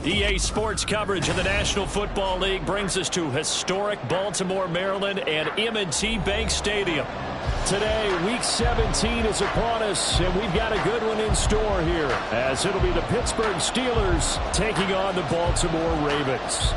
EA Sports coverage of the National Football League brings us to historic Baltimore, Maryland and M&T Bank Stadium. Today, Week 17 is upon us, and we've got a good one in store here, as it'll be the Pittsburgh Steelers taking on the Baltimore Ravens.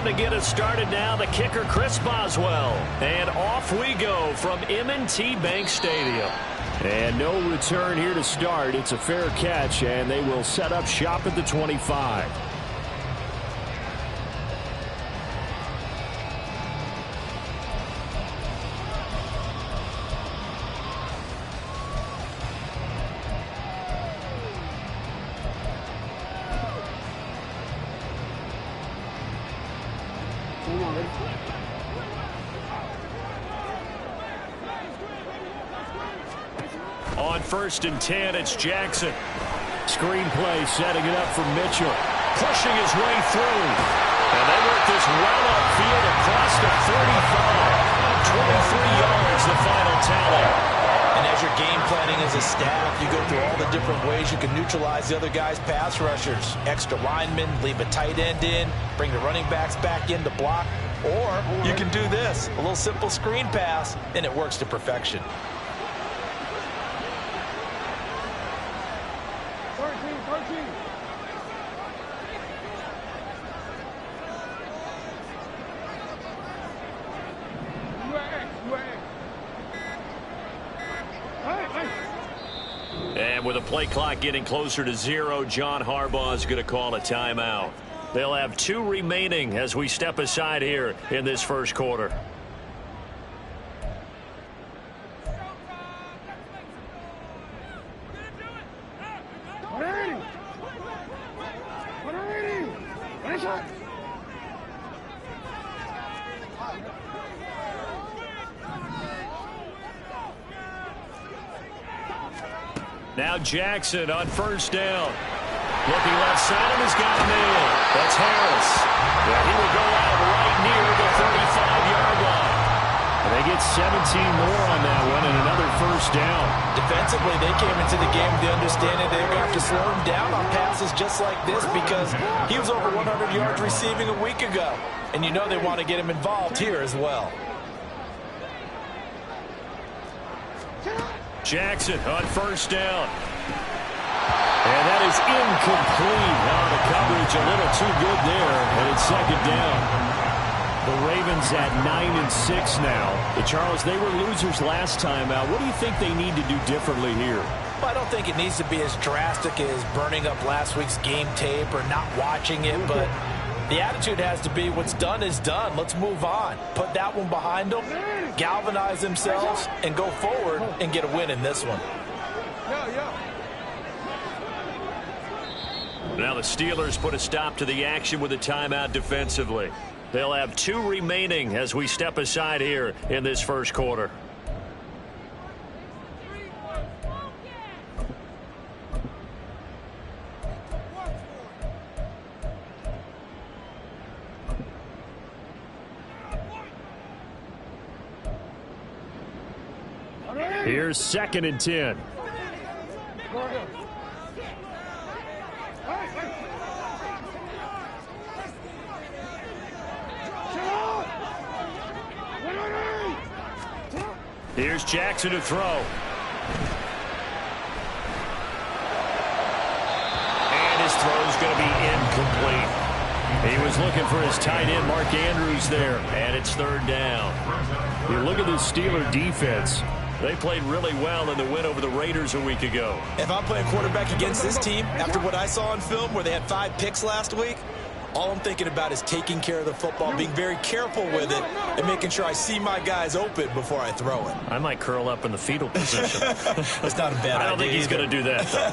To get us started now, the kicker Chris Boswell, and off we go from M&T Bank Stadium. And no return here to start. It's a fair catch, and they will set up shop at the 25. On 1st and 10, it's Jackson. Screenplay setting it up for Mitchell. Pushing his way through. And they work this well upfield across the 35. 23 yards, the final tally. And as you're game planning as a staff, you go through all the different ways you can neutralize the other guy's pass rushers. Extra linemen, leave a tight end in, bring the running backs back in to block. Or you can do this, a little simple screen pass, and it works to perfection. And with the play clock getting closer to 0, John Harbaugh is going to call a timeout. They'll have 2 remaining as we step aside here in this first quarter. Now Jackson on 1st down. Looking left side of his got a man. That's Harris. Yeah, he will go out right near the 35-yard line. And they get 17 more on that one and another 1st down. Defensively, they came into the game with the understanding they're going to have to slow him down on passes just like this because he was over 100 yards receiving a week ago. And you know they want to get him involved here as well. Jackson on 1st down. And that is incomplete. Now the coverage a little too good there, and it's 2nd down. The Ravens at 9-6 now. Charles, they were losers last time out. What do you think they need to do differently here? Well, I don't think it needs to be as drastic as burning up last week's game tape or not watching it, but the attitude has to be what's done is done. Let's move on. Put that one behind them, galvanize themselves, and go forward and get a win in this one. Now the Steelers put a stop to the action with a timeout defensively. They'll have 2 remaining as we step aside here in this first quarter. Here's 2nd and 10. Here's Jackson to throw. And his throw's going to be incomplete. He was looking for his tight end, Mark Andrews, there. And it's 3rd down. You look at the Steeler defense. They played really well in the win over the Raiders a week ago. If I'm playing quarterback against this team, after what I saw on film where they had 5 picks last week, all I'm thinking about is taking care of the football, being very careful with it, and making sure I see my guys open before I throw it. I might curl up in the fetal position. That's not a bad idea. I don't think he's going to do that, though.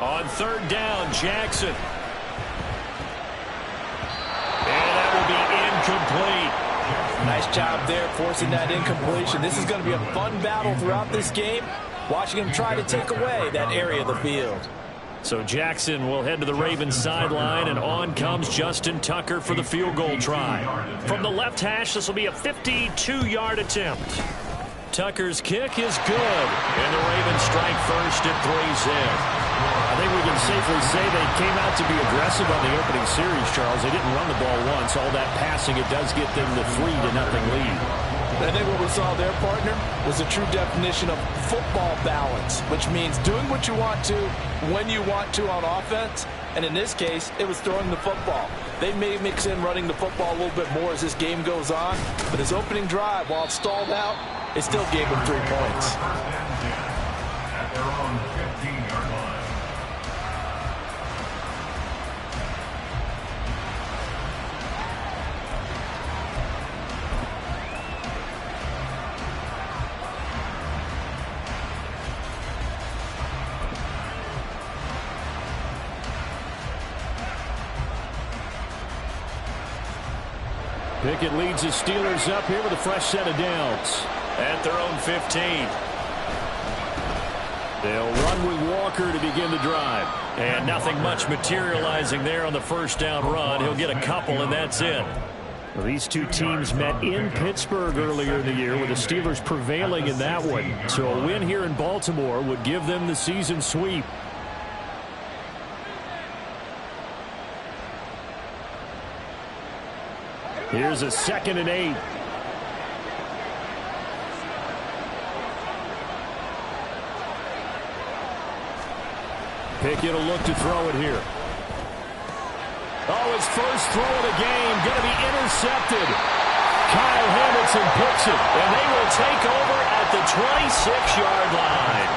On 3rd down, Jackson. And that will be incomplete. Nice job there forcing that incompletion. This is going to be a fun battle throughout this game. Watching him try to take away that area of the field. So Jackson will head to the Ravens sideline, and on comes Justin Tucker for the field goal try. From the left hash, this will be a 52-yard attempt. Tucker's kick is good, and the Ravens strike first at 3's in. I think we can safely say they came out to be aggressive on the opening series, Charles. They didn't run the ball once. All that passing, it does get them the 3-0 lead. I think what we saw there, partner, was a true definition of football balance, which means doing what you want to, when you want to on offense. And in this case, it was throwing the football. They may mix in running the football a little bit more as this game goes on, but his opening drive, while it stalled out, it still gave him 3 points. At their own 15-yard line. Pickett leads his Steelers up here with a fresh set of downs at their own 15. They'll run with Walker to begin the drive. And nothing much materializing there on the first down run. He'll get a couple, and that's it. Well, these two teams met in Pittsburgh earlier in the year, with the Steelers prevailing in that one. So a win here in Baltimore would give them the season sweep. Here's a 2nd and 8. Pickett will look to throw it here. Oh, his first throw of the game going to be intercepted. Kyle Hamilton picks it, and they will take over at the 26-yard line.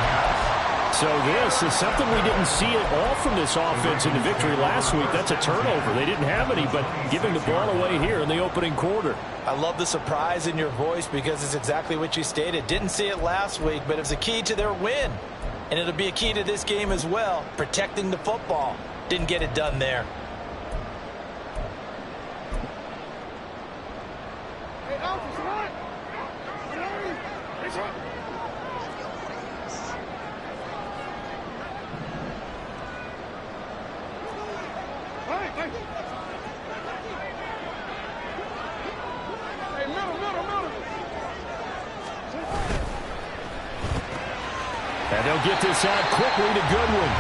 So this is something we didn't see at all from this offense in the victory last week. That's a turnover. They didn't have any, but giving the ball away here in the opening quarter. I love the surprise in your voice because it's exactly what you stated. Didn't see it last week, but it was a key to their win. And it'll be a key to this game as well, protecting the football. Didn't get it done there. And they'll get this out quickly to Goodwin.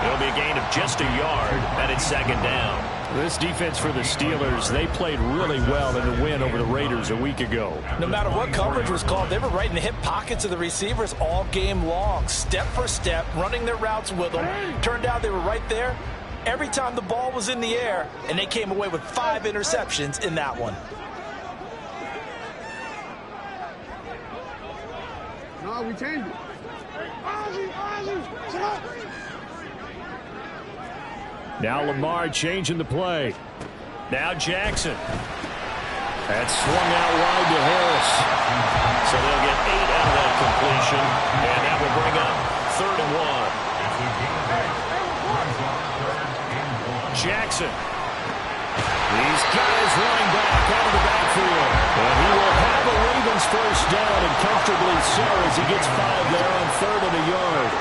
It'll be a gain of just a yard, and it's 2nd down. This defense for the Steelers, they played really well in the win over the Raiders a week ago. No matter what coverage was called, they were right in the hip pockets of the receivers all game long. Step for step, running their routes with them. Turned out they were right there every time the ball was in the air, and they came away with 5 interceptions in that one. No, we changed it. Now Lamar changing the play. Now Jackson. That's swung out wide to Harris. So they'll get 8 out of that completion, and that will bring up 3rd and 1. Jackson. He's got his running back out of the backfield. And he will have a Ravens first down, and comfortably so, as he gets 5 there on 3rd and a yard.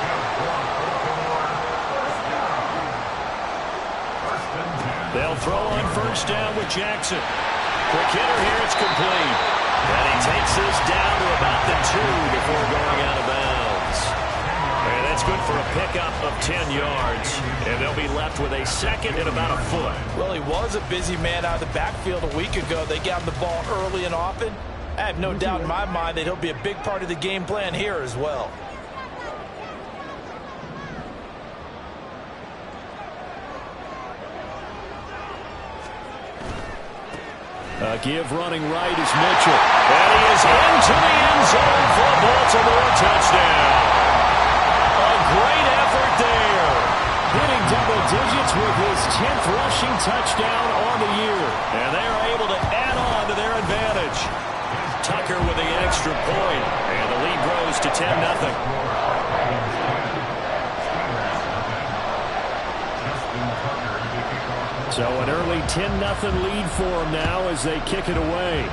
They'll throw on first down with Jackson. Quick hitter here, it's complete. And he takes this down to about the 2 before going out of bounds. And that's good for a pickup of 10 yards. And they'll be left with a 2nd and about a foot. Well, he was a busy man out of the backfield a week ago. They got him the ball early and often. I have no doubt in my mind that he'll be a big part of the game plan here as well. A give running right is Mitchell. And he is into the end zone for a Baltimore touchdown. A great effort there. Hitting double digits with his 10th rushing touchdown on the year. And they are able to add on to their advantage. Tucker with the extra point. And the lead grows to 10-0. So an early 10-0 lead for them now as they kick it away.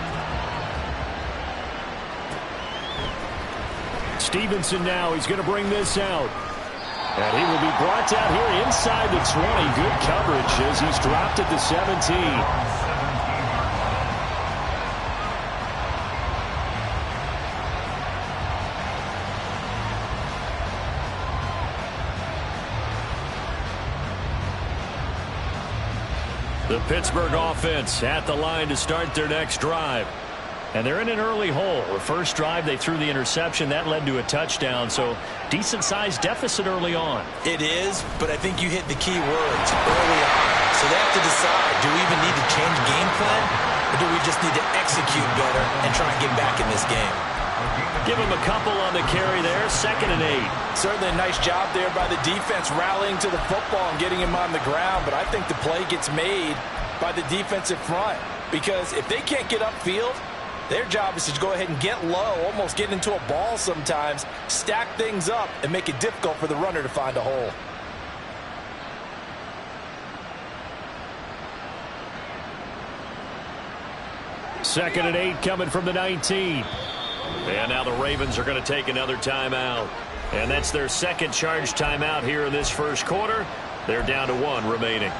Stevenson now, he's going to bring this out. And he will be brought down here inside the 20. Good coverage as he's dropped at the 17. The Pittsburgh offense at the line to start their next drive. And they're in an early hole. The first drive, they threw the interception. That led to a touchdown. So decent-sized deficit early on. It is, but I think you hit the key words early on. So they have to decide, do we even need to change game plan? Or do we just need to execute better and try and get back in this game? Give him a couple on the carry there. 2nd and 8. Certainly a nice job there by the defense rallying to the football and getting him on the ground. But I think the play gets made by the defensive front. Because if they can't get upfield, their job is to go ahead and get low, almost get into a ball sometimes, stack things up, and make it difficult for the runner to find a hole. Second and 8 coming from the 19. And now the Ravens are going to take another timeout. And that's their second charge timeout here in this first quarter. They're down to 1 remaining.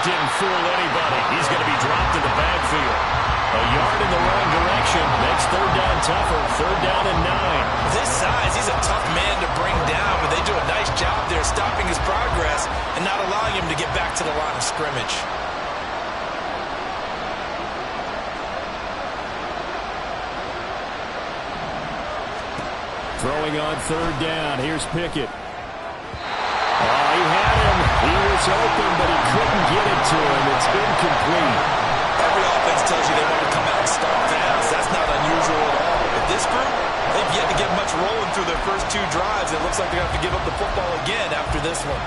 Didn't fool anybody. He's going to be dropped in the backfield. A yard in the wrong direction. Makes third down tougher. Third down and 9. With his size, he's a tough man to bring down, but they do a nice job there stopping his progress and not allowing him to get back to the line of scrimmage. Throwing on third down. Here's Pickett. He had him. He was open, but he couldn't get it to him. It's incomplete. Every offense tells you they want to come out and start fast. That's not unusual at all. But this group, they've yet to get much rolling through their first 2 drives. It looks like they're going to have to give up the football again after this one.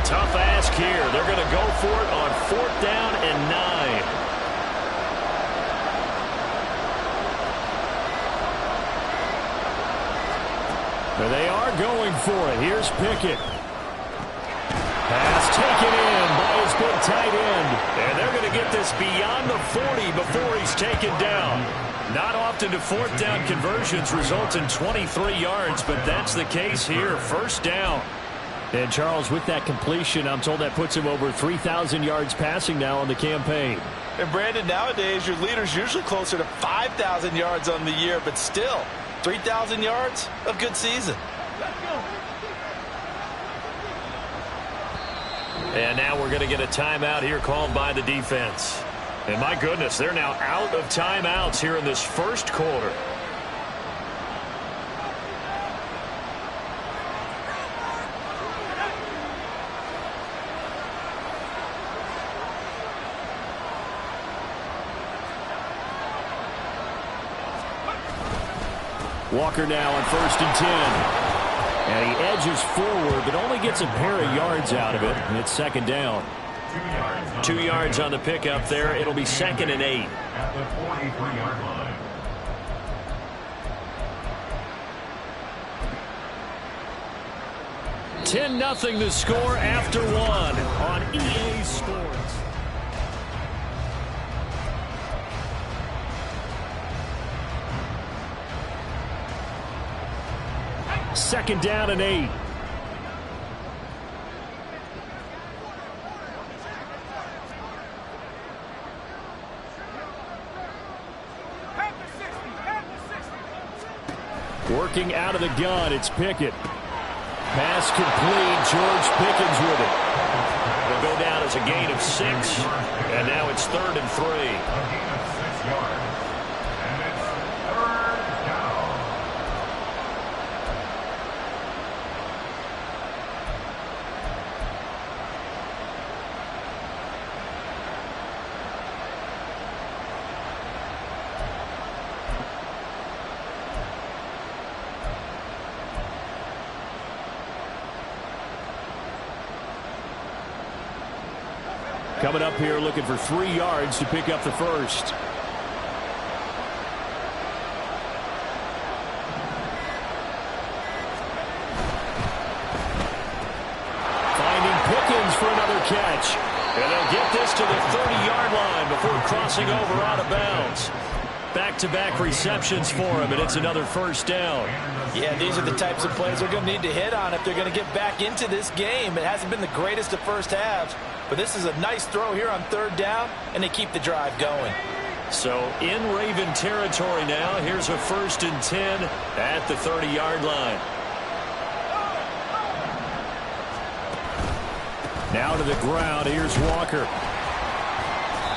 Tough ask here. They're going to go for it on 4th down and 9. And they are going for it. Here's Pickett. Pass taken in by his big tight end. And they're going to get this beyond the 40 before he's taken down. Not often do 4th down conversions result in 23 yards, but that's the case here. First down. And, Charles, with that completion, I'm told that puts him over 3,000 yards passing now on the campaign. And, Brandon, nowadays your leader's usually closer to 5,000 yards on the year, but still, 3,000 yards, a good season. And now we're going to get a timeout here called by the defense. And, my goodness, they're now out of timeouts here in this first quarter. Walker now on 1st and 10. And he edges forward, but only gets a pair of yards out of it. And it's 2nd down. 2 yards on the pickup there. It'll be 2nd and 8. At the 43-yard line. 10-0 the score after 1 on EA Sports. Second down and 8. Working out of the gun, it's Pickett. Pass complete. George Pickens with it. It'll go down as a gain of 6, and now it's 3rd and 3. A gain of 6 yards. And it's 3rd down. Coming up here looking for 3 yards to pick up the first. For another catch. And they'll get this to the 30-yard line before crossing over out of bounds. Back-to-back receptions for him, and it's another first down. Yeah, these are the types of plays they're going to need to hit on if they're going to get back into this game. It hasn't been the greatest of first halves, but this is a nice throw here on 3rd down, and they keep the drive going. So in Raven territory now, here's a 1st and 10 at the 30-yard line. Now to the ground. Here's Walker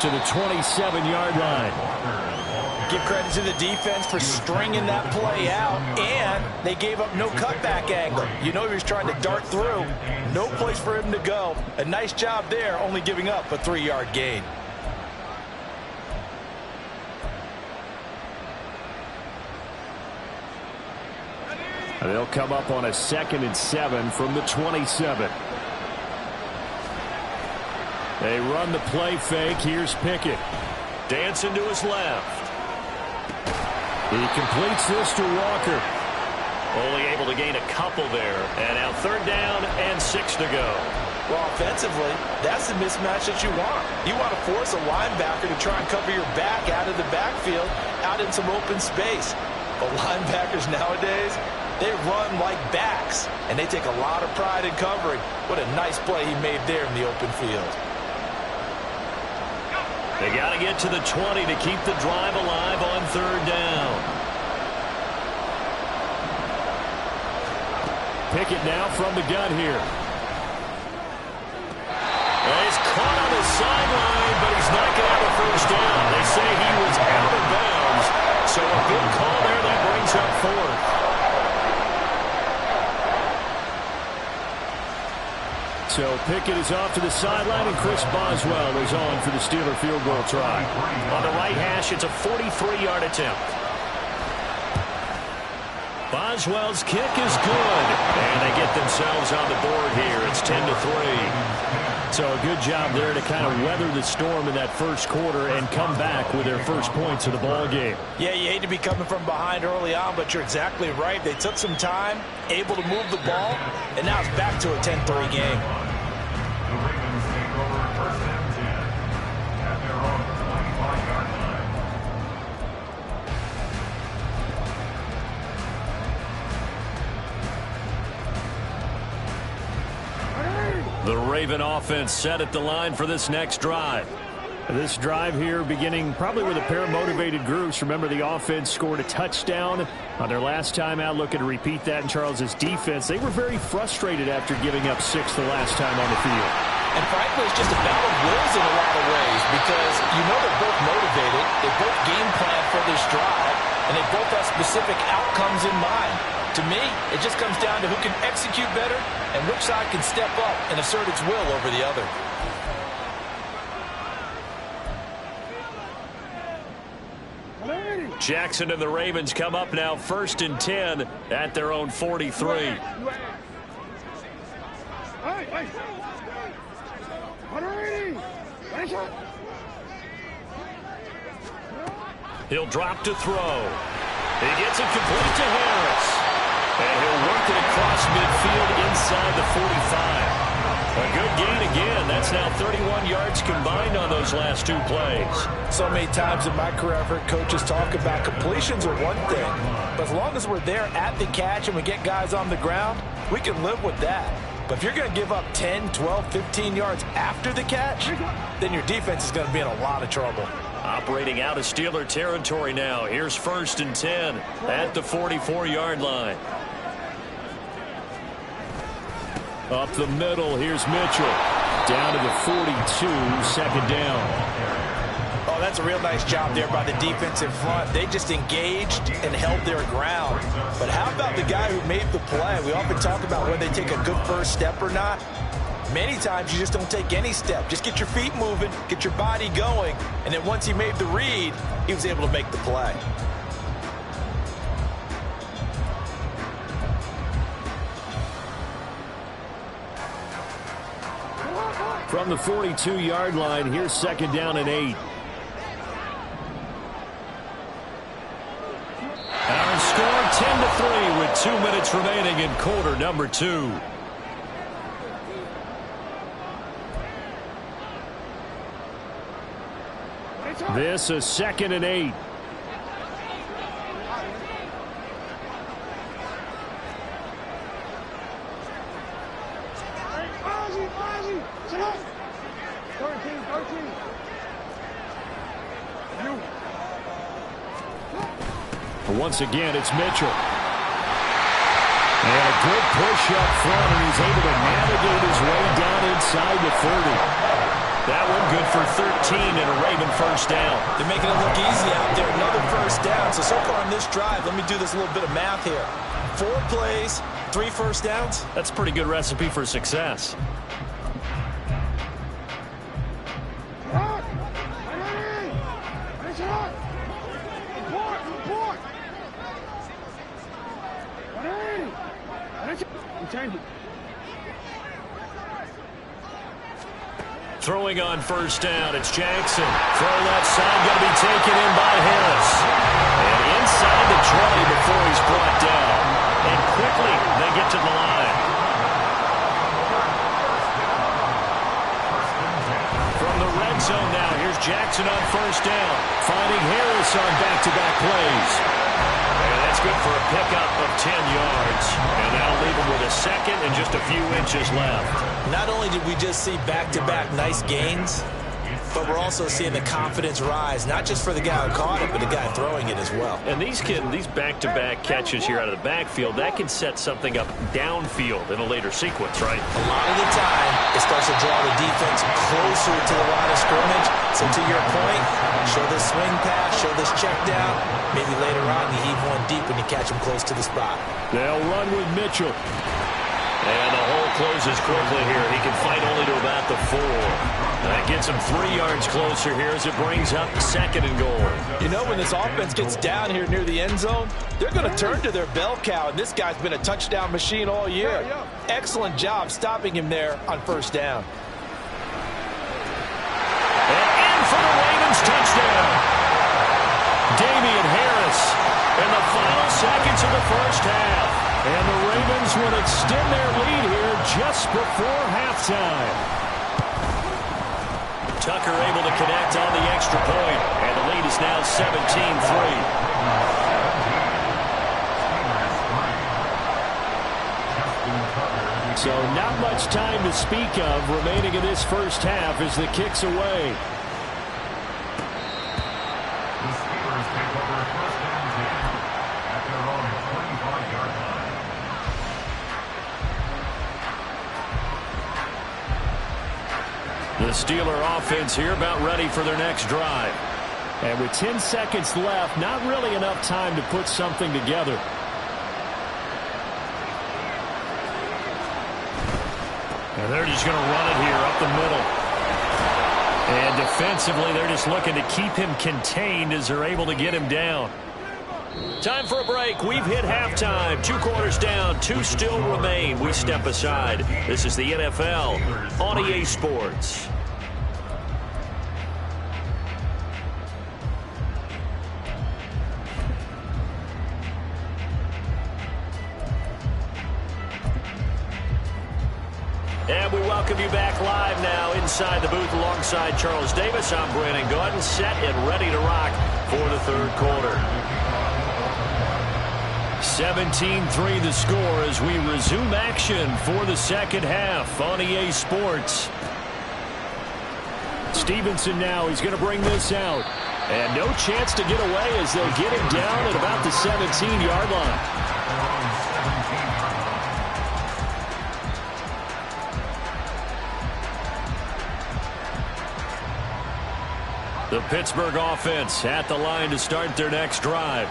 to the 27-yard line. Give credit to the defense for stringing that play out, and they gave up no cutback angle. You know he was trying to dart through. No place for him to go. A nice job there, only giving up a 3-yard gain. They'll come up on a 2nd and 7 from the 27. They run the play fake. Here's Pickett. Dancing to his left. He completes this to Walker. Only able to gain a couple there. And now 3rd down and 6 to go. Well, offensively, that's the mismatch that you want. You want to force a linebacker to try and cover your back out of the backfield, out in some open space. But linebackers nowadays, they run like backs, and they take a lot of pride in covering. What a nice play he made there in the open field. They got to get to the 20 to keep the drive alive on 3rd down. Pickett now from the gun here. Well, he's caught on the sideline, but he's not going to have a first down. They say he was out of bounds, so a good call there that brings up 4th. So Pickett is off to the sideline, and Chris Boswell is on for the Steeler field goal try. On the right hash, it's a 43-yard attempt. Boswell's kick is good, and they get themselves on the board here. It's 10-3. So a good job there to kind of weather the storm in that first quarter and come back with their first points of the ball game. Yeah, you hate to be coming from behind early on, but you're exactly right. They took some time, able to move the ball, and now it's back to a 10-3 game. The Ravens take over 1st and 10 at their own 25-yard line. The Raven offense set at the line for this next drive. This drive here beginning probably with a pair of motivated groups. Remember, the offense scored a touchdown on their last time out. Looking to repeat that in Charles's defense. They were very frustrated after giving up 6 the last time on the field. And frankly, it's just a battle of wills in a lot of ways because you know they're both motivated. They both game plan for this drive, and they both have specific outcomes in mind. To me, it just comes down to who can execute better and which side can step up and assert its will over the other. Jackson and the Ravens come up now 1st and 10 at their own 43. He'll drop to throw. He gets it complete to Harris. And he'll work it across midfield inside the 45. A good gain again. That's now 31 yards combined on those last 2 plays. So many times in my career, I've heard coaches talk about completions are one thing. But as long as we're there at the catch and we get guys on the ground, we can live with that. But if you're going to give up 10, 12, 15 yards after the catch, then your defense is going to be in a lot of trouble. Operating out of Steeler territory now. Here's 1st and 10 at the 44-yard line. Up the middle, here's Mitchell. Down to the 42, 2nd down. Oh, that's a real nice job there by the defensive front. They just engaged and held their ground. But how about the guy who made the play? We often talk about whether they take a good first step or not. Many times you just don't take any step. Just get your feet moving, get your body going, and then once he made the read, he was able to make the play. From the 42-yard line, here's 2nd down and 8. Our score 10-3 with 2 minutes remaining in quarter number 2. This is 2nd and 8. Once again, it's Mitchell. And a good push up front, and he's able to navigate his way down inside the 30. That one good for 13 and a Raven first down. They're making it look easy out there. Another first down. So far on this drive, let me do this little bit of math here. 4 plays, 3 first downs. That's a pretty good recipe for success. Throwing on first down, it's Jackson. Throw left side, going to be taken in by Harris. And inside the 20 before he's brought down. And quickly, they get to the line. From the red zone now, here's Jackson on first down. Finding Harris on back-to-back plays. And that's good for a pickup of 10 yards. And that'll leave him with a second and just a few inches left. Not only did we just see back-to-back nice gains, but we're also seeing the confidence rise, not just for the guy who caught it, but the guy throwing it as well. And these back-to-back catches here out of the backfield, that can set something up downfield in a later sequence, right? A lot of the time, it starts to draw the defense closer to the line of scrimmage. So to your point, show this swing pass, show this check down. Maybe later on you heave one deep when you catch him close to the spot. They'll run with Mitchell. And the hole closes quickly here. He can fight only to about the 4. That gets him 3 yards closer here as it brings up 2nd and goal. You know, when this offense gets down here near the end zone, they're going to turn to their bell cow, and this guy's been a touchdown machine all year. Excellent job stopping him there on first down. And in for the Ravens touchdown. Damian Harris in the final seconds of the first half. And the Ravens will extend their lead here just before halftime. Tucker able to connect on the extra point, and the lead is now 17-3. So not much time to speak of remaining in this first half as the kick's away. The Steelers take over 1st and 10 at their own 25-yard line. The Steeler offense here about ready for their next drive. And with 10 seconds left, not really enough time to put something together. And they're just going to run it here up the middle. And defensively, they're just looking to keep him contained as they're able to get him down. Time for a break. We've hit halftime. 2 quarters down. 2 still remain. We step aside. This is the NFL on EA Sports. And we welcome you back live now inside the booth alongside Charles Davis. I'm Brandon Gordon, set and ready to rock for the 3rd quarter. 17-3 the score as we resume action for the 2nd half on EA Sports. Stevenson now, he's going to bring this out. And no chance to get away as they'll get him down at about the 17-yard line. The Pittsburgh offense at the line to start their next drive.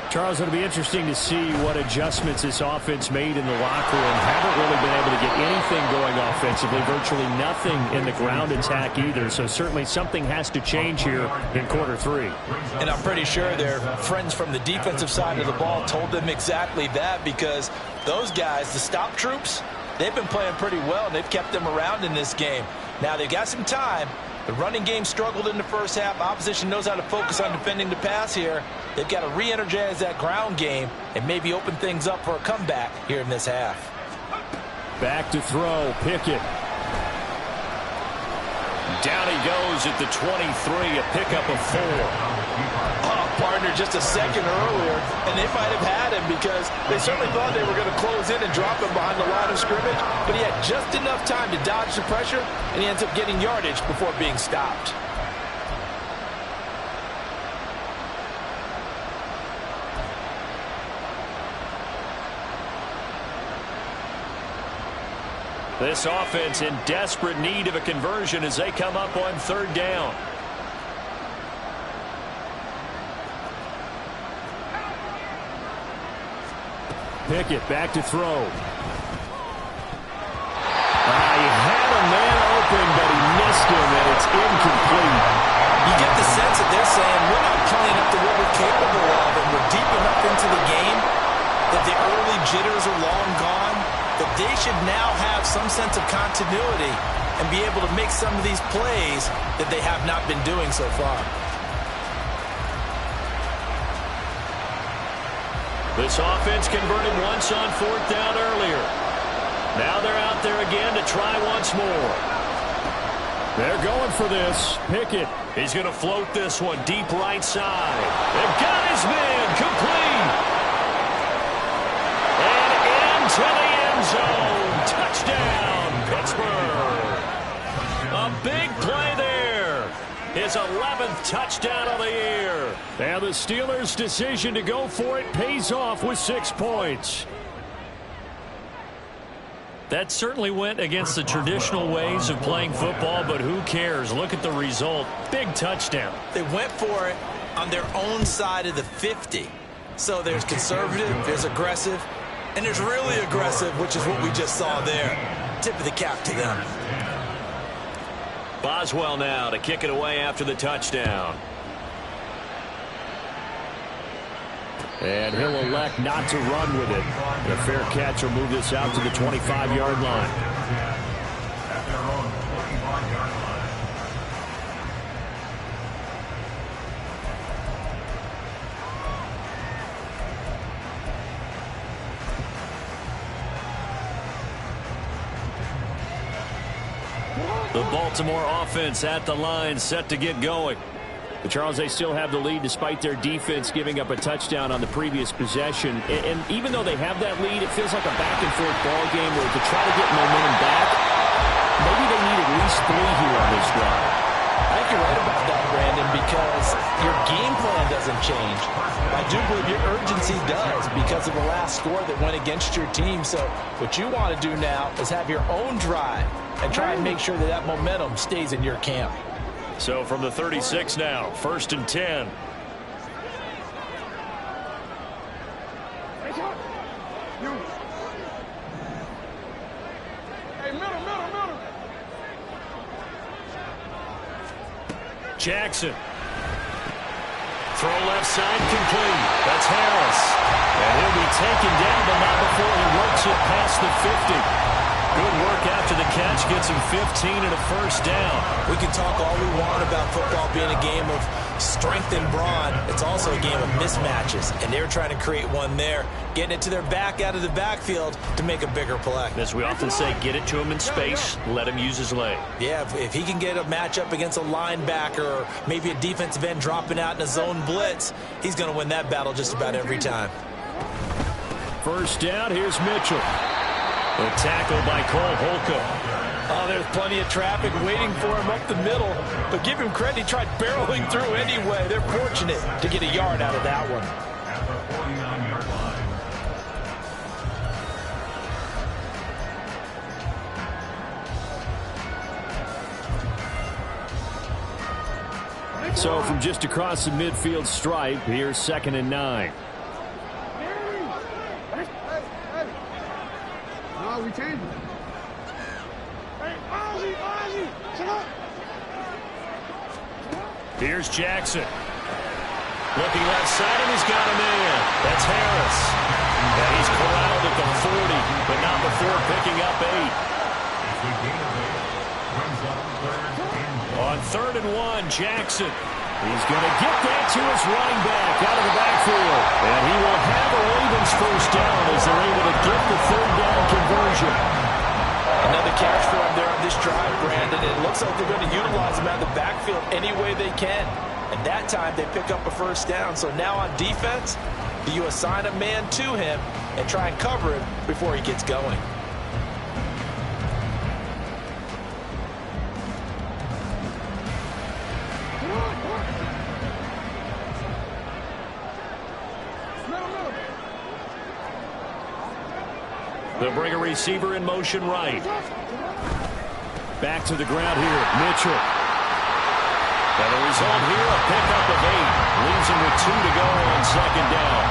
Charles, it'll be interesting to see what adjustments this offense made in the locker room. Haven't really been able to get anything going offensively. Virtually nothing in the ground attack either. So certainly something has to change here in quarter 3. And I'm pretty sure their friends from the defensive side of the ball told them exactly that, because those guys, the stop troops, they've been playing pretty well, and they've kept them around in this game. Now, they've got some time. The running game struggled in the first half. Opposition knows how to focus on defending the pass here. They've got to re-energize that ground game and maybe open things up for a comeback here in this half. Back to throw, Pickett. Down he goes at the 23, a pickup of 4. Partner just a second earlier, and they might have had him because they certainly thought they were going to close in and drop him behind the line of scrimmage, but he had just enough time to dodge the pressure, and he ends up getting yardage before being stopped. This offense in desperate need of a conversion as they come up on 3rd down. Pickett back to throw. He had a man open, but he missed him, and it's incomplete. You get the sense that they're saying we're not playing up to what we're capable of, and we're deep enough into the game that the early jitters are long gone, that they should now have some sense of continuity and be able to make some of these plays that they have not been doing so far. This offense converted once on 4th down earlier. Now they're out there again to try once more. They're going for this. Pickett. He's going to float this one deep right side. They've got his man complete. And into the end zone. Touchdown, Pittsburgh. A big play there. His 11th touchdown of the year. And the Steelers' decision to go for it pays off with 6 points. That certainly went against the traditional ways of playing football, but who cares? Look at the result. Big touchdown. They went for it on their own side of the 50. So there's conservative, there's aggressive, and there's really aggressive, which is what we just saw there. Tip of the cap to them. Boswell now to kick it away after the touchdown. And he'll elect not to run with it. And a fair catch will move this out to the 25-yard line. At their own 25-yard line. The Baltimore offense at the line, set to get going. But Charles, they still have the lead despite their defense giving up a touchdown on the previous possession. And even though they have that lead, it feels like a back-and-forth ball game where to try to get momentum back, maybe they need at least 3 here on this drive. I think you're right about that, Brandon, because your game plan doesn't change. I do believe your urgency does because of the last score that went against your team. So what you want to do now is have your own drive and try and make sure that that momentum stays in your camp. So from the 36 now, 1st and 10. Hey, middle. Jackson. Throw left side complete. That's Harris. And he'll be taken down, but not before he works it past the 50. Good work after the catch. Gets him 15 and a 1st down. We can talk all we want about football being a game of strength and brawn. It's also a game of mismatches, and they're trying to create one there, getting it to their back out of the backfield to make a bigger play. As we often say, get it to him in space, let him use his leg. Yeah, if he can get a matchup against a linebacker or maybe a defensive end dropping out in a zone blitz, he's going to win that battle just about every time. 1st down, here's Mitchell. A tackle by Cole Holcomb. Oh, there's plenty of traffic waiting for him up the middle. But give him credit, he tried barreling through anyway. They're fortunate to get a yard out of that one. At the 49-yard line. So from just across the midfield stripe, here's 2nd and 9. No, we changed it. Hey, Ozzy, shut up. Here's Jackson. Looking left side, and he's got him in. That's Harris. And he's corralled at the 40, but not before picking up 8. 1, Jackson. He's going to get that to his running back out of the backfield. And he will have a Ravens first down as they're able to get the third down conversion. Another catch for him there on this drive, Brandon. It looks like they're going to utilize him out of the backfield any way they can. And that time they pick up a first down. So now on defense, you assign a man to him and try and cover him before he gets going. They'll bring a receiver in motion right. Back to the ground here, Mitchell. And the result here, a pickup of 8. Leaves him with 2 to go on second down.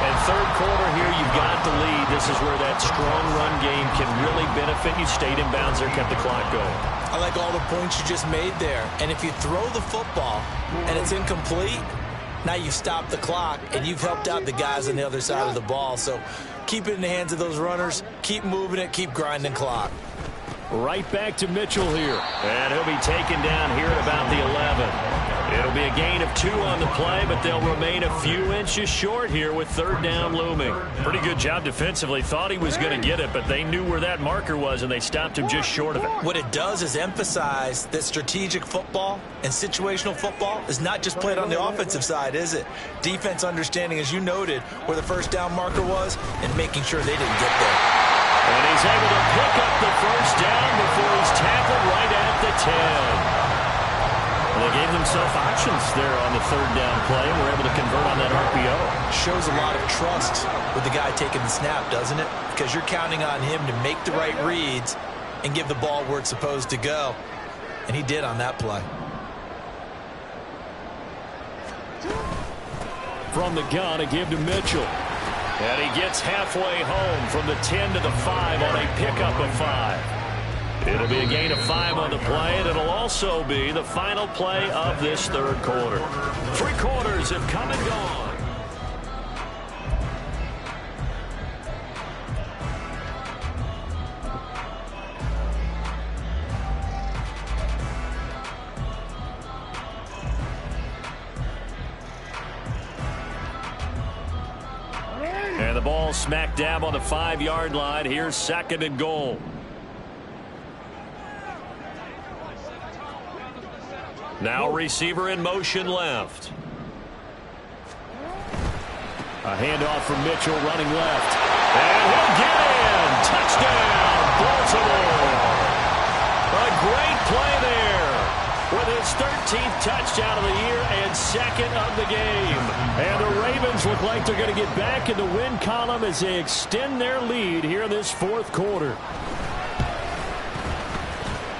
And third quarter here, you've got the lead. This is where that strong run game can really benefit you. Stayed in bounds there, kept the clock going. I like all the points you just made there. And if you throw the football and it's incomplete, now you've stopped the clock and you've helped out the guys on the other side of the ball. So keep it in the hands of those runners. Keep moving it. Keep grinding clock. Right back to Mitchell here. And he'll be taken down here at about the 11. It'll be a gain of 2 on the play, but they'll remain a few inches short here with third down looming. Pretty good job defensively. Thought he was going to get it, but they knew where that marker was, and they stopped him just short of it. What it does is emphasize that strategic football and situational football is not just played on the offensive side, is it? Defense understanding, as you noted, where the first down marker was and making sure they didn't get there. And he's able to pick up the first down before he's tackled right at the 10. Well, they gave themselves options there on the third down play and were able to convert on that RPO. Shows a lot of trust with the guy taking the snap, doesn't it? Because you're counting on him to make the right reads and give the ball where it's supposed to go. And he did on that play. From the gun, a give to Mitchell. And he gets halfway home from the 10 to the 5 on a pickup of 5. It'll be a gain of 5 on the play, and it'll also be the final play of this third quarter. 3 quarters have come and gone. And the ball smack dab on the 5-yard line. Here's second and goal. Now receiver in motion left. A handoff from Mitchell running left. And he'll get in. Touchdown, Baltimore. A great play there with his 13th touchdown of the year and second of the game. And the Ravens look like they're going to get back in the win column as they extend their lead here in this fourth quarter.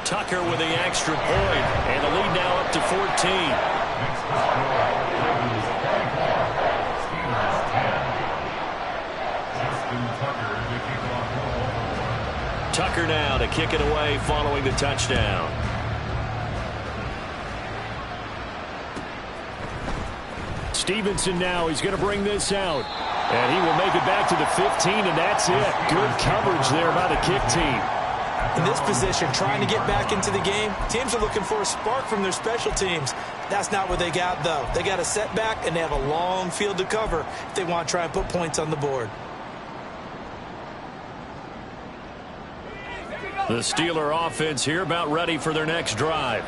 Tucker with the extra point, and the lead now up to 14. Tucker now to kick it away following the touchdown. Stevenson now, he's going to bring this out. And he will make it back to the 15, and that's it. Good coverage there by the kick team. In this position, trying to get back into the game, teams are looking for a spark from their special teams. That's not what they got, though. They got a setback, and they have a long field to cover if they want to try and put points on the board. The Steeler offense here about ready for their next drive.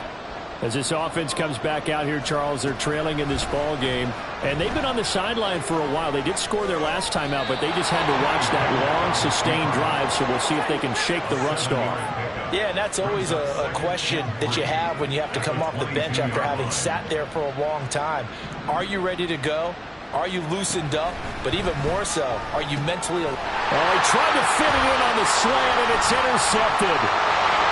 As this offense comes back out here, Charles, they're trailing in this ball game. And they've been on the sideline for a while. They did score their last time out, but they just had to watch that long, sustained drive, so we'll see if they can shake the rust off. Yeah, and that's always a question that you have when you have to come off the bench after having sat there for a long time. Are you ready to go? Are you loosened up? But even more so, are you mentally... He tried to fit it in on the slant, and it's intercepted.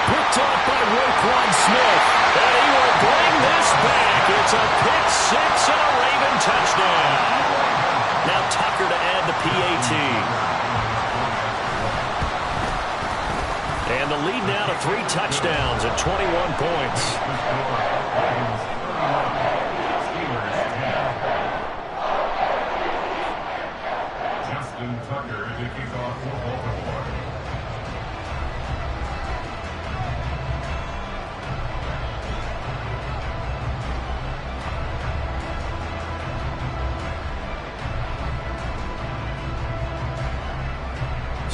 Picked off by Roquan Smith. And he will bring this back. It's a pick six and a Raven touchdown. Now Tucker to add the PAT. And the lead now to 3 touchdowns at 21 points. Tucker to kick off for Baltimore.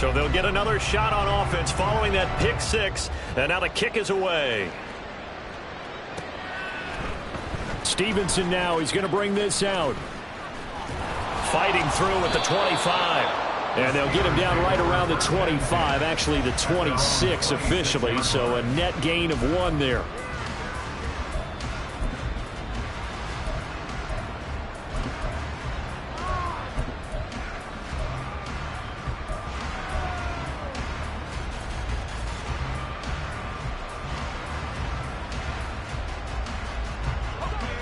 So they'll get another shot on offense following that pick six. And now the kick is away. Stevenson now. He's going to bring this out. Fighting through at the 25. And they'll get him down right around the 25. Actually, the 26 officially. So a net gain of 1 there.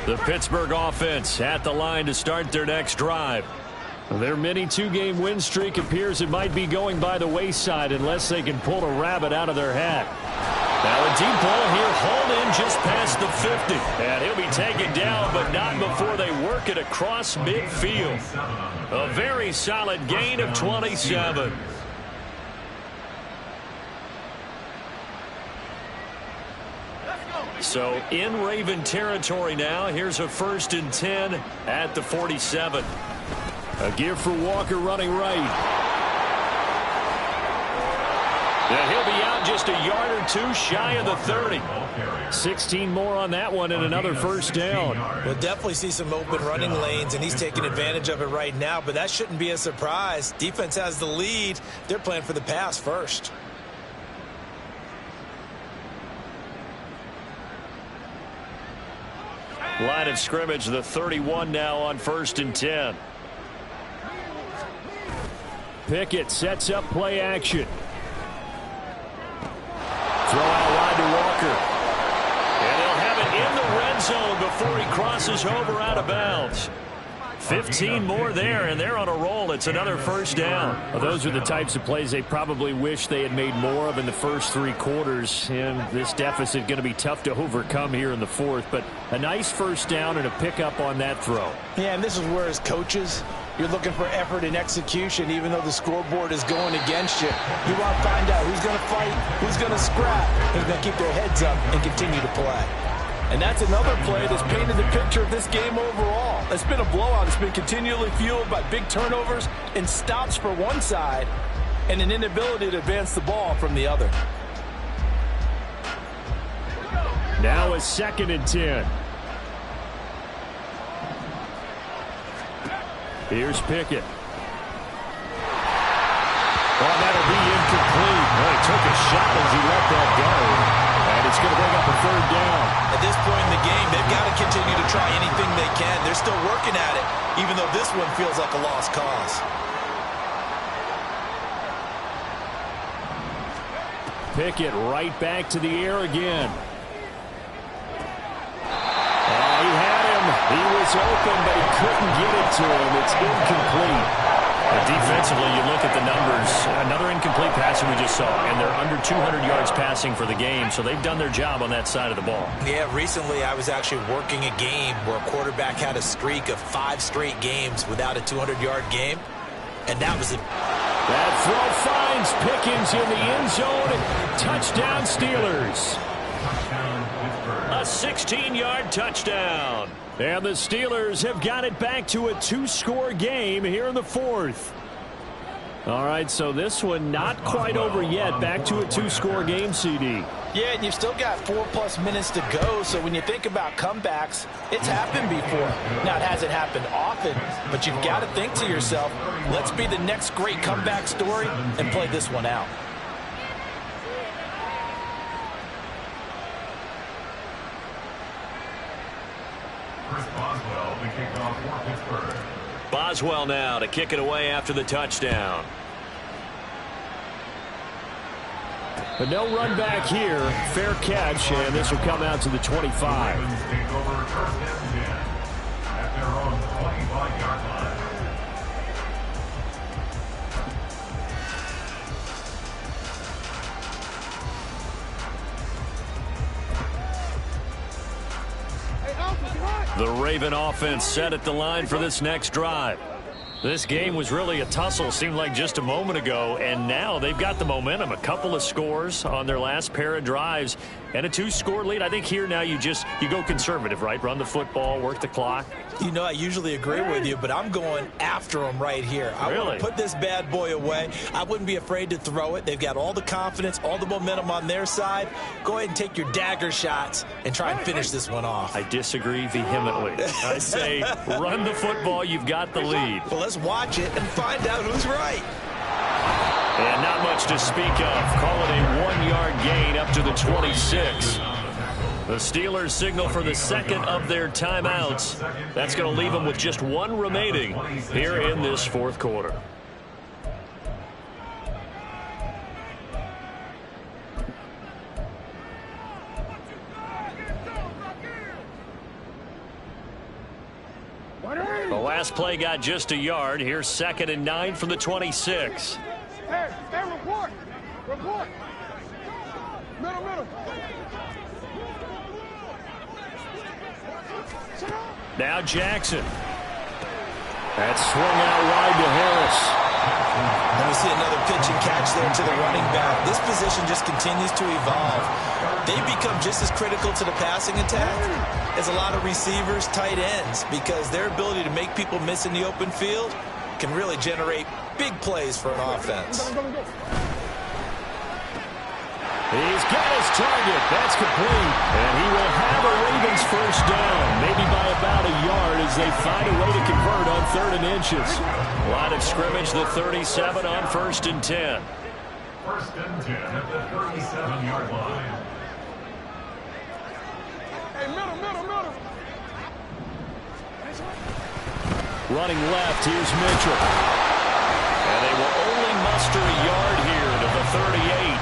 The Pittsburgh offense at the line to start their next drive. Their mini 2-game win streak appears it might be going by the wayside unless they can pull a rabbit out of their hat. Now a deep ball here, hauled in just past the 50. And he'll be taken down, but not before they work it across midfield. A very solid gain of 27. So in Raven territory now. Here's a 1st and 10 at the 47. A give for Walker running right. And he'll be out just a yard or 2 shy of the 30. 16 more on that one and another 1st down. We'll definitely see some open running lanes, and he's taking advantage of it right now, but that shouldn't be a surprise. Defense has the lead. They're playing for the pass first. Line of scrimmage, the 31 now on 1st and 10. Pickett sets up play action. Throw out wide to Walker. And they'll have it in the red zone before he crosses over out of bounds. 15 more there, and they're on a roll. It's another 1st down. Well, those are the types of plays they probably wish they had made more of in the first 3 quarters. And this deficit going to be tough to overcome here in the 4th. But a nice 1st down and a pickup on that throw. Yeah, and this is where as coaches, you're looking for effort and execution, even though the scoreboard is going against you. You want to find out who's going to fight, who's going to scrap, who's going to keep their heads up and continue to play. And that's another play that's painted the picture of this game overall. It's been a blowout. It's been continually fueled by big turnovers and stops for one side and an inability to advance the ball from the other. Now a 2nd and 10. Here's Pickett. Oh, that'll be incomplete. Well, he took a shot as he let that go. And it's going to bring up a 3rd down. At this point in the game, they've got to continue to try anything they can. They're still working at it, even though this one feels like a lost cause. Pickett right back to the air again. He had him. He was open, but he couldn't get it to him. It's incomplete. Defensively, you look at the numbers. Another incomplete pass we just saw, and they're under 200 yards passing for the game, so they've done their job on that side of the ball. Yeah, recently I was actually working a game where a quarterback had a streak of 5 straight games without a 200-yard game, and that was it. That throw finds Pickens in the end zone. Touchdown, Steelers. A 16-yard touchdown. And the Steelers have got it back to a 2-score game here in the 4th. All right, so this one not quite over yet. Back to a 2-score game, CD. Yeah, and you've still got 4+ minutes to go, so when you think about comebacks, it's happened before. Now, it hasn't happened often, but you've got to think to yourself, let's be the next great comeback story and play this one out. Boswell now to kick it away after the touchdown. But no run back here. Fair catch, and this will come out to the 25. The Raven offense set at the line for this next drive. This game was really a tussle, seemed like just a moment ago, and now they've got the momentum. A couple of scores on their last pair of drives and a 2-score lead. I think here now you go conservative, right? Run the football, work the clock. You know, I usually agree with you, but I'm going after them right here. I want to put this bad boy away. I wouldn't be afraid to throw it. They've got all the confidence, all the momentum on their side. Go ahead and take your dagger shots and try and finish this one off. I disagree vehemently. I say run the football. You've got the lead. Well, let's watch it and find out who's right. And not much to speak of. Call it a 1-yard gain up to the 26. The Steelers signal for the second of their timeouts. That's going to leave them with just one remaining here in this fourth quarter. The last play got just a yard. Here's 2nd and 9 from the 26. Hey, report. Report. Middle. Now Jackson. That's swung out wide to Harris. And we see another pitch and catch there to the running back. This position just continues to evolve. They become just as critical to the passing attack as a lot of receivers, tight ends, because their ability to make people miss in the open field can really generate big plays for an offense. He's got his target. That's complete. And he will have a Ravens first down, maybe by about a yard as they find a way to convert on 3rd and inches. Line of scrimmage, the 37 on 1st and 10. 1st and 10 at the 37-yard line. Hey, middle. Running left, here's Mitchell. And they will only muster a yard here to the 38.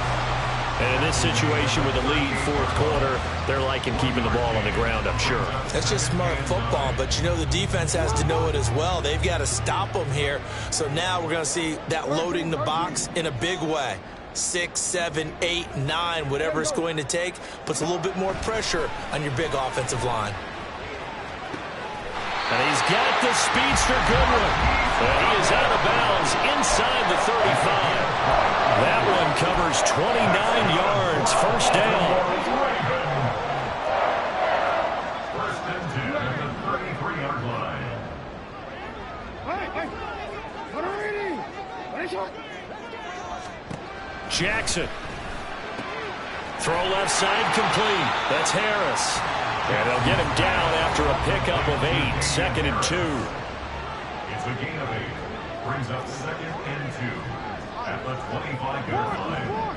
And in this situation with the lead, fourth quarter, they're liking keeping the ball on the ground, I'm sure. That's just smart football, but you know the defense has to know it as well. They've got to stop them here. So now we're going to see that loading the box in a big way. 6, 7, 8, 9, whatever it's going to take, puts a little bit more pressure on your big offensive line. And he's got the speedster Goodwin. And he is out of bounds inside the 35. That one covers 29 yards. First down. 1st and 10 at the 33-yard line. Jackson. Throw left side complete. That's Harris. And they'll get him down after a pickup of 8. 2nd and 2. It's a gain of 8. Brings up 2nd and 2 at the 25-yard line.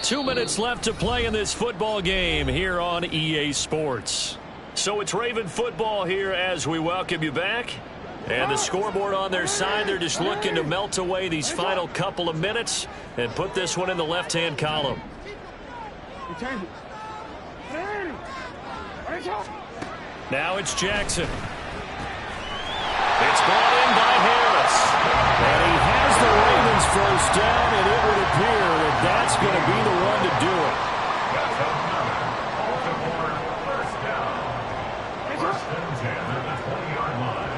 Two minutes left to play in this football game here on EA Sports. So it's Raven football here as we welcome you back. And the scoreboard on their side, they're just looking to melt away these final couple of minutes and put this one in the left-hand column. Now it's Jackson. It's brought in by Harris. And he has the Ravens first down, and it would appear that that's going to be the one to do it. Baltimore first down. 1st and 10 at the 20-yard line.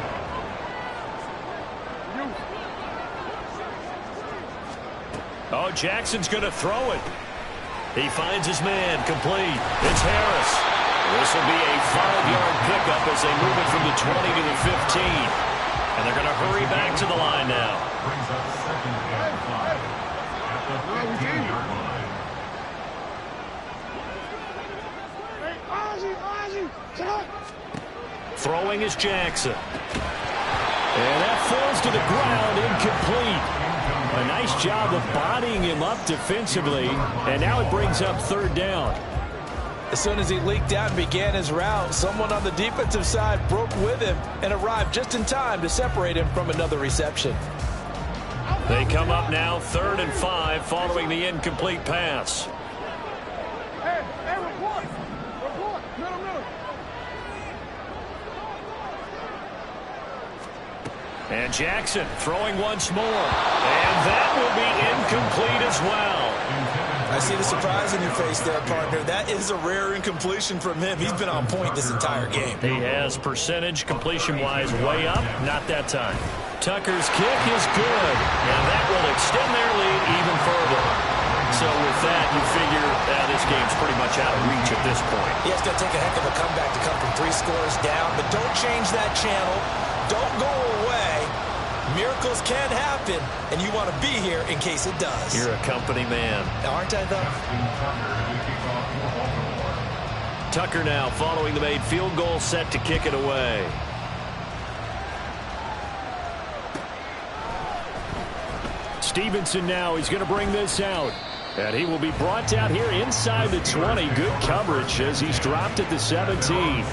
Oh, Jackson's going to throw it. He finds his man complete. It's Harris. This will be a 5-yard pickup as they move it from the 20 to the 15. And they're going to hurry back to the line now. Brings up 2nd and 5 at the 15-yard line. Throwing is Jackson. And that falls to the ground, incomplete. A nice job of bodying him up defensively. And now it brings up 3rd down. As soon as he leaked out and began his route, someone on the defensive side broke with him and arrived just in time to separate him from another reception. They come up now 3rd and 5 following the incomplete pass. Hey, report. Middle. And Jackson throwing once more. And that will be incomplete as well. I I see the surprise in your face there, partner. That is a rare incompletion from him. He's been on point this entire game. He has percentage completion-wise way up. Not that time. Tucker's kick is good, and that will extend their lead even further. So with that, you figure this game's pretty much out of reach at this point. Yeah, it's going to take a heck of a comeback to come from 3 scores down, but don't change that channel. Don't go away. Miracles can happen, and you want to be here in case it does. You're a company man. Aren't I, though? Tucker now following the made field goal, set to kick it away. Stevenson now, he's going to bring this out. And he will be brought down here inside the 20. Good coverage as he's dropped at the 17.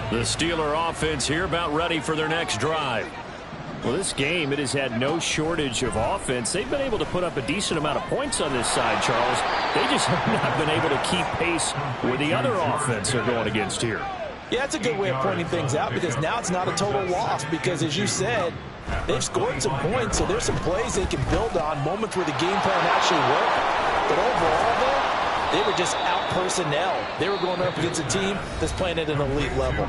The Steeler offense here about ready for their next drive. Well, this game, it has had no shortage of offense. They've been able to put up a decent amount of points on this side, Charles. They just have not been able to keep pace with the other offense they're going against here. Yeah, that's a good way of pointing things out because now it's not a total loss because, as you said, they've scored some points, so there's some plays they can build on, moments where the game plan actually worked. But overall, though, they were just out-personnel. They were going up against a team that's playing at an elite level.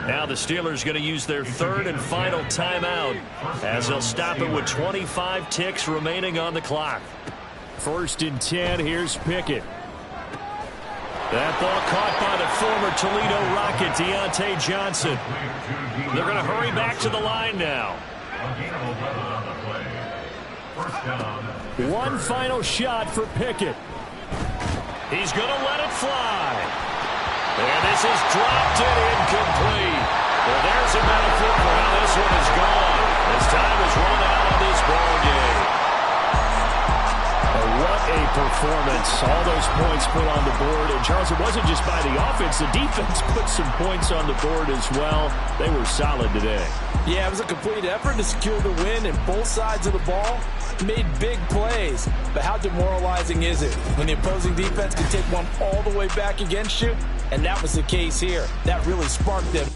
Now the Steelers going to use their third and final timeout as they'll stop it with 25 ticks remaining on the clock. 1st and 10, here's Pickett. That ball caught by the former Toledo Rocket, Deontay Johnson. They're going to hurry back to the line now. One final shot for Pickett. He's going to let it fly. And this is dropped and incomplete. Well, there's a metaphor for how this one is gone. As time has run out on this ball game. What a performance. All those points put on the board. And, Charles, it wasn't just by the offense. The defense put some points on the board as well. They were solid today. Yeah, it was a complete effort to secure the win, and both sides of the ball made big plays. But how demoralizing is it when the opposing defense can take one all the way back against you? And that was the case here. That really sparked them.